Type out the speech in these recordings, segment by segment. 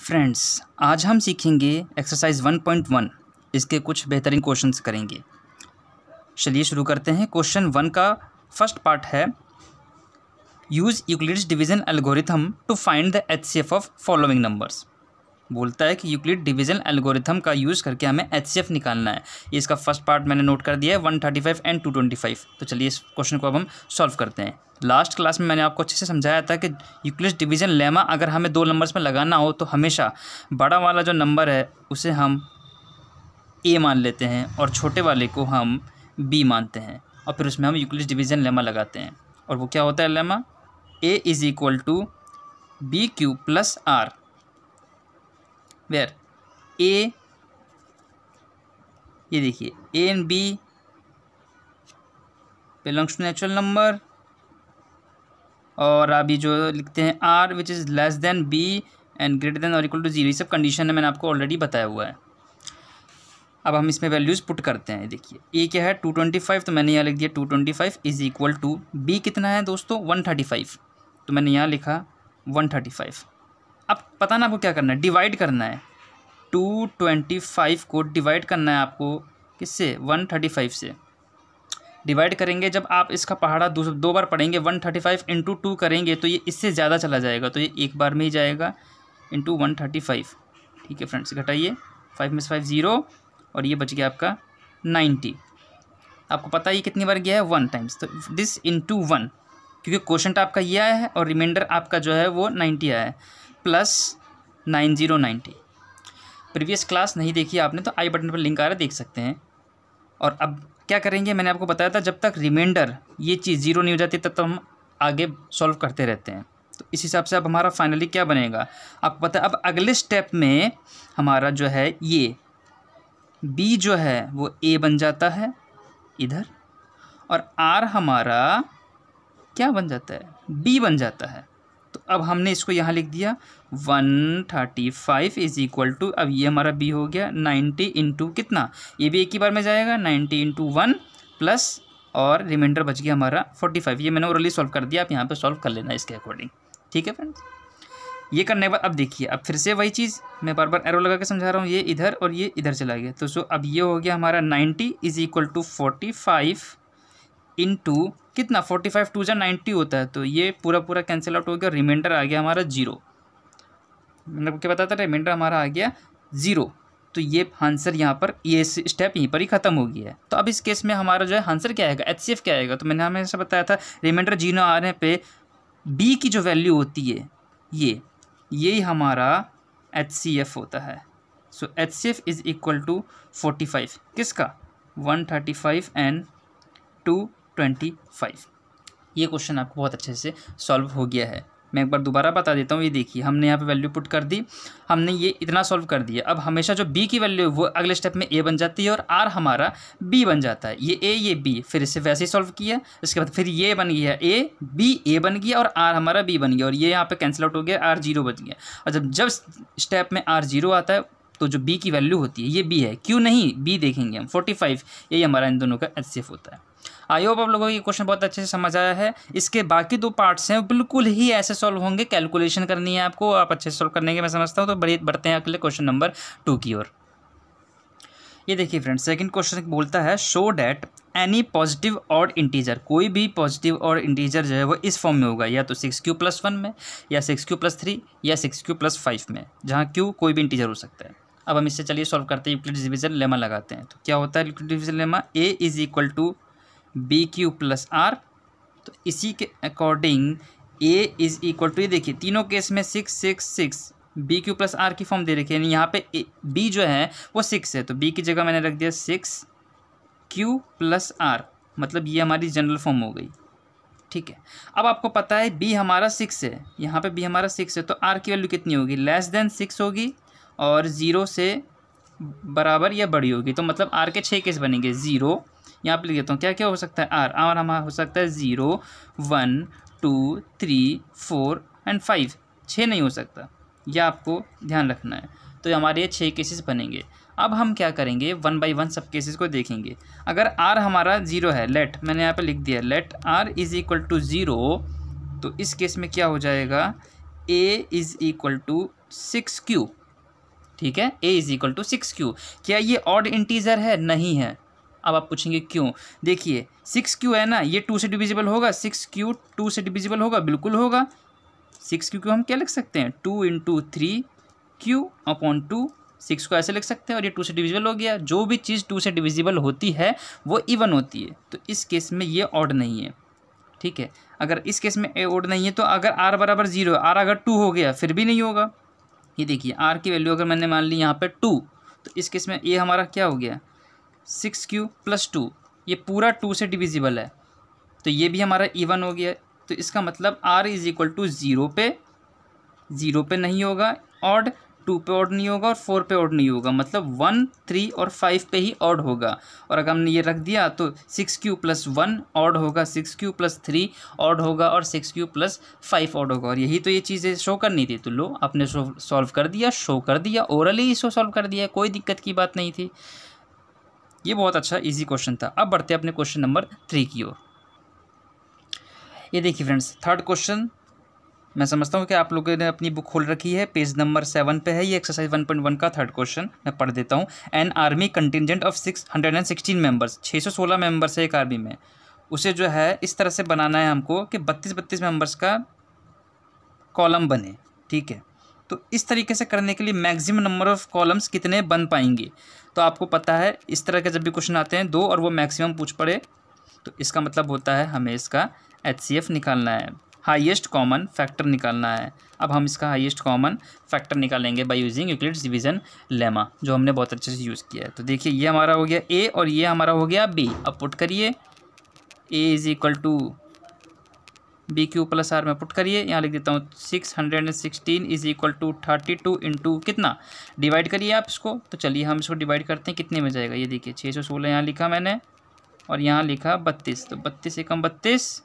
Friends, आज हम सीखेंगे एक्सरसाइज 1.1। इसके कुछ बेहतरीन क्वेश्चंस करेंगे। चलिए शुरू करते हैं। क्वेश्चन 1 का फर्स्ट पार्ट है, use Euclid's division algorithm to find the HCF of following numbers. बोलता है कि यूक्लिड डिवीजन एल्गोरिथम का यूज़ करके हमें एचसीएफ निकालना है। ये इसका फर्स्ट पार्ट मैंने नोट कर दिया है, 135 एंड 225। तो चलिए इस क्वेश्चन को अब हम सॉल्व करते हैं। लास्ट क्लास में मैंने आपको अच्छे से समझाया था कि यूक्लिड्स डिवीजन लेमा अगर हमें दो नंबर्स में लगाना हो तो हमेशा बड़ा वाला जो नंबर है उसे हम ए मान लेते हैं और छोटे वाले को हम बी मानते हैं और फिर उसमें हम यूक्लिड्स डिवीजन लेमा लगाते हैं। और वो क्या होता है lemma? A is equal to B Q plus R, where A, ये देखिए A and B belongs to natural number, और अभी जो लिखते हैं R which is less than B and greater than और इक्वल टू 0, ये सब कंडीशन है, मैंने आपको ऑलरेडी बताया हुआ है। अब हम इसमें वैल्यूज़ पुट करते हैं। देखिए ए क्या है 225, तो मैंने यहाँ लिख दिया 225 इज़ इक्वल टू बी कितना है दोस्तों 135, तो मैंने यहाँ लिखा 135। अब पता ना आपको क्या करना है, डिवाइड करना है। 225 को डिवाइड करना है आपको किससे? 135 से डिवाइड करेंगे। जब आप इसका पहाड़ा दो बार पढ़ेंगे 135 इंटू 2 करेंगे तो ये इससे ज़्यादा चला जाएगा, तो ये एक बार में ही जाएगा इंटू 135। ठीक है फ्रेंड्स, घटाइए 5 में से 5 0 और ये बच गया आपका 90। आपको पता है ये कितनी बार गया है? 1 टाइम्स, तो दिस इंटू 1, क्योंकि क्वोशंट आपका ये आया है और रिमाइंडर आपका जो है वो 90 आया है, प्लस 9090। प्रीवियस क्लास नहीं देखी आपने तो आई बटन पर लिंक आ रहा है, देख सकते हैं। और अब क्या करेंगे, मैंने आपको बताया था जब तक रिमाइंडर ये चीज़ 0 नहीं हो जाती तब तक हम आगे सॉल्व करते रहते हैं। तो इस हिसाब से अब हमारा फाइनली क्या बनेगा आपको पता है। अब अगले स्टेप में हमारा जो है ये बी जो है वो ए बन जाता है इधर, और आर हमारा क्या बन जाता है? बी बन जाता है। तो अब हमने इसको यहाँ लिख दिया 135 इज़ इक्वल टू, अब ये हमारा बी हो गया 90 इंटू कितना, ये भी एक ही बार में जाएगा 90 इंटू 1 प्लस, और रिमाइंडर बच गया हमारा 45। ये मैंने ओरली सॉल्व कर दिया, आप यहाँ पे सॉल्व कर लेना इसके अकॉर्डिंग। ठीक है फ्रेंड्स, ये करने के बाद अब देखिए, अब फिर से वही चीज़ मैं बार बार एरो लगा के समझा रहा हूँ, ये इधर और ये इधर चला गया। तो सो अब ये हो गया हमारा 90 इज़ इक्वल टू 45 इंटू कितना, 45 2 जा 90 होता है, तो ये पूरा पूरा कैंसिल आउट हो गया, रिमाइंडर आ गया हमारा 0। मैंने आपको क्या बताया था, रिमाइंडर हमारा आ गया 0। तो ये आंसर यहाँ पर, ये स्टेप यहीं पर ही खत्म हो गया है। तो अब इस केस में हमारा जो है आंसर क्या आएगा, एचसीएफ क्या आएगा? तो मैंने हमेशा बताया था रिमाइंडर 0 आने पे बी की जो वैल्यू होती है ये हमारा एचसीएफ होता है। सो एचसीएफ इज़ इक्वल टू 45, किसका? 135 एंड 225। ये क्वेश्चन आपको बहुत अच्छे से सॉल्व हो गया है। मैं एक बार दोबारा बता देता हूँ। ये देखिए हमने यहाँ पे वैल्यू पुट कर दी, हमने ये इतना सॉल्व कर दिया। अब हमेशा जो बी की वैल्यू है वो अगले स्टेप में ए बन जाती है और आर हमारा बी बन जाता है। ये ए ये बी, फिर इसे वैसे ही सॉल्व किया, इसके बाद फिर ये बन गया ए बी, ए बन गया और आर हमारा बी बन गया, और ये यहाँ पे कैंसिल आउट हो गया, आर 0 बच गया। और जब स्टेप में आर 0 आता है तो जो बी की वैल्यू होती है ये बी है, क्यों नहीं, बी देखेंगे हम 45, यही हमारा इन दोनों का एचसीएफ होता है। आई होप आप लोगों को ये क्वेश्चन बहुत अच्छे से समझ आया है। इसके बाकी 2 पार्ट्स हैं बिल्कुल ही ऐसे सॉल्व होंगे, कैलकुलेशन करनी है आपको, आप अच्छे से सॉल्व करने के मैं समझता हूँ। तो बढ़ते हैं अगले क्वेश्चन नंबर 2 की ओर। ये देखिए फ्रेंड्स, सेकंड क्वेश्चन बोलता है, show that any positive odd integer, कोई भी पॉजिटिव ऑड इंटीजर जो है वो इस फॉर्म में होगा, या तो 6q+1 में, या 6q+3, या 6q+5 में, जहाँ q कोई भी इंटीजर हो सकता है। अब हम इससे चलिए सॉल्व करते हैं, यूक्लिड डिवीजन लेमा लगाते हैं। तो क्या होता है Euclid division lemma? A is equal to B Q plus R. तो इसी के according A is equal to, ये देखिए तीनों केस में 6 6 6 बी क्यू प्लस आर की फॉर्म दे रखी है, यानी यहाँ पे बी जो है वो 6 है, तो बी की जगह मैंने रख दिया 6q प्लस आर, मतलब ये हमारी जनरल फॉर्म हो गई। ठीक है, अब आपको पता है बी हमारा 6 है, यहाँ पे बी हमारा 6 है, तो आर की वैल्यू कितनी होगी? लेस देन 6 होगी और 0 से बराबर या बड़ी होगी। तो मतलब आर के 6 केस बनेंगे। 0 यहाँ पे लिख देता हूँ, क्या क्या हो सकता है आर हमारा हो सकता है 0 1 2 3 4 एंड 5, 6 नहीं हो सकता, यह आपको ध्यान रखना है। तो हमारे ये 6 केसेस बनेंगे। अब हम क्या करेंगे, 1 बाई 1 सब केसेस को देखेंगे। अगर आर हमारा 0 है, लेट मैंने यहाँ पे लिख दिया let R is equal to 0, तो इस केस में क्या हो जाएगा, a is equal to 6q, ठीक है, a is equal to 6q। क्या ये ऑड इंटीजर है? नहीं है। अब आप पूछेंगे क्यों? देखिए 6q है ना, ये 2 से डिविजिबल होगा, 6q 2 से डिविजिबल होगा, बिल्कुल होगा। 6q को हम क्या लिख सकते हैं? 2 इंटू 3q अपॉन 2, 6 को ऐसे लिख सकते हैं, और ये 2 से डिविजिबल हो गया। जो भी चीज़ 2 से डिविजिबल होती है वो इवन होती है, तो इस केस में ये ऑड नहीं है, ठीक है। अगर इस केस में ए ऑड नहीं है तो अगर r बराबर 0 है, r अगर 2 हो गया फिर भी नहीं होगा। ये देखिए r की वैल्यू अगर मैंने मान ली यहाँ पे 2, तो इस केस में ये हमारा क्या हो गया? 6q प्लस 2, ये पूरा 2 से डिविजिबल है, तो ये भी हमारा इवन हो गया। तो इसका मतलब r इज इक्वल टू 0 पे नहीं होगा ऑड, 2 पे ऑड नहीं होगा और 4 पे ऑड नहीं होगा, मतलब 1, 3 और 5 पे ही ऑड होगा। और अगर हमने ये रख दिया तो 6q प्लस 1 ऑड होगा, 6q प्लस 3 ऑड होगा और 6q प्लस 5 ऑड होगा। और यही तो ये चीज़ें शो करनी थी, तो लो आपने सॉल्व कर दिया, शो कर दिया, ओरली इसको सॉल्व कर दिया, कोई दिक्कत की बात नहीं थी। ये बहुत अच्छा इजी क्वेश्चन था। अब बढ़ते हैं अपने क्वेश्चन नंबर 3 की ओर। ये देखिए फ्रेंड्स, थर्ड क्वेश्चन, मैं समझता हूँ कि आप लोगों ने अपनी बुक खोल रखी है, पेज नंबर 7 पे है ये एक्सरसाइज 1.1 का थर्ड क्वेश्चन। मैं पढ़ देता हूँ। An army contingent of 616 members, 616 members है एक आर्मी में, उसे जो है इस तरह से बनाना है हमको कि 32 मेंबर्स का कॉलम बने, ठीक है। तो इस तरीके से करने के लिए मैक्सिमम नंबर ऑफ कॉलम्स कितने बन पाएंगे? तो आपको पता है इस तरह के जब भी क्वेश्चन आते हैं 2 और वो मैक्सिमम पूछ पड़े, तो इसका मतलब होता है हमें इसका HCF निकालना है, हाईएस्ट कॉमन फैक्टर निकालना है। अब हम इसका हाईएस्ट कॉमन फैक्टर निकालेंगे by using Euclid's division lemma, जो हमने बहुत अच्छे से यूज़ किया है। तो देखिए ये हमारा हो गया A और ये हमारा हो गया B। अब पुट करिए, A is equal to BQ plus R में पुट करिए, यहाँ लिख देता हूँ 616 इज इक्वल टू 32 इंटू कितना, डिवाइड करिए आप इसको। तो चलिए हम इसको डिवाइड करते हैं, कितने में जाएगा? ये देखिए 616 यहाँ लिखा मैंने और यहाँ लिखा 32, तो 32 एकम 32,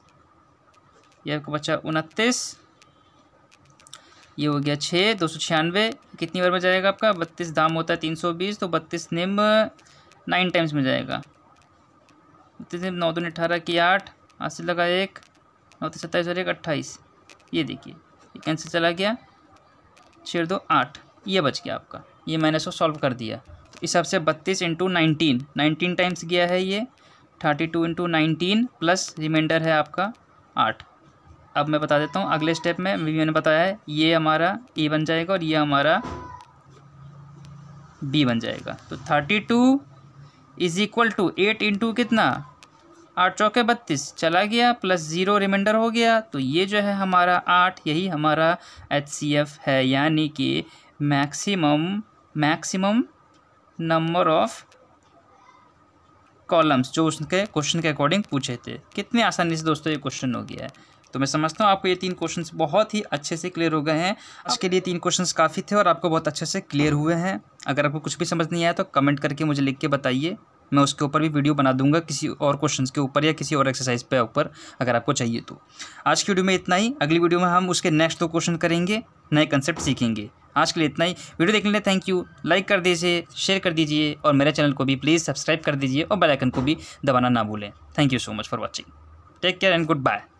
यह बचा 29, ये हो गया 6, 296, कितनी बार में जाएगा आपका? 32 दाम होता है 320, तो 32 निम 9 टाइम्स में जाएगा। 32 निम 9 दूनी 18 की 8, 8 से लगा 1, 9 तो 27 और 1 28, ये देखिए ये कैंसिल चला गया, 6 2 8, ये बच गया आपका। ये मैंने इसको सॉल्व कर दिया। तो इस हिसाब से 32 इंटू 19 टाइम्स गया है ये, 32 इंटू 19 प्लस रिमाइंडर है आपका 8। अब मैं बता देता हूँ अगले स्टेप में, मैंने बताया है ये हमारा ए बन जाएगा और ये हमारा बी बन जाएगा। तो 32 इज इक्वल टू 8 इंटू कितना, 8 चौके 32 चला गया, प्लस 0 रिमाइंडर हो गया, तो ये जो है हमारा 8, यही हमारा HCF है, यानी कि मैक्सिमम नंबर ऑफ कॉलम्स, जो उसके क्वेश्चन के अकॉर्डिंग पूछे थे। कितने आसानी से दोस्तों ये क्वेश्चन हो गया है। तो मैं समझता हूँ आपको ये 3 क्वेश्चंस बहुत ही अच्छे से क्लियर हो गए हैं। आज के लिए 3 क्वेश्चंस काफ़ी थे और आपको बहुत अच्छे से क्लियर हुए हैं। अगर आपको कुछ भी समझ नहीं आया तो कमेंट करके मुझे लिख के बताइए, मैं उसके ऊपर भी वीडियो बना दूंगा किसी और क्वेश्चंस के ऊपर या किसी और एक्सरसाइज पे ऊपर, अगर आपको चाहिए तो। आज की वीडियो में इतना ही, अगली वीडियो में हम उसके नेक्स्ट 2 क्वेश्चन करेंगे, नए कंसेप्ट सीखेंगे। आज के लिए इतना ही। वीडियो देखने के लिए थैंक यू। लाइक कर दीजिए, शेयर कर दीजिए और मेरे चैनल को भी प्लीज़ सब्सक्राइब कर दीजिए और बेल आइकन को भी दबाना ना भूलें। Thank you so much for watching. Take care and good bye.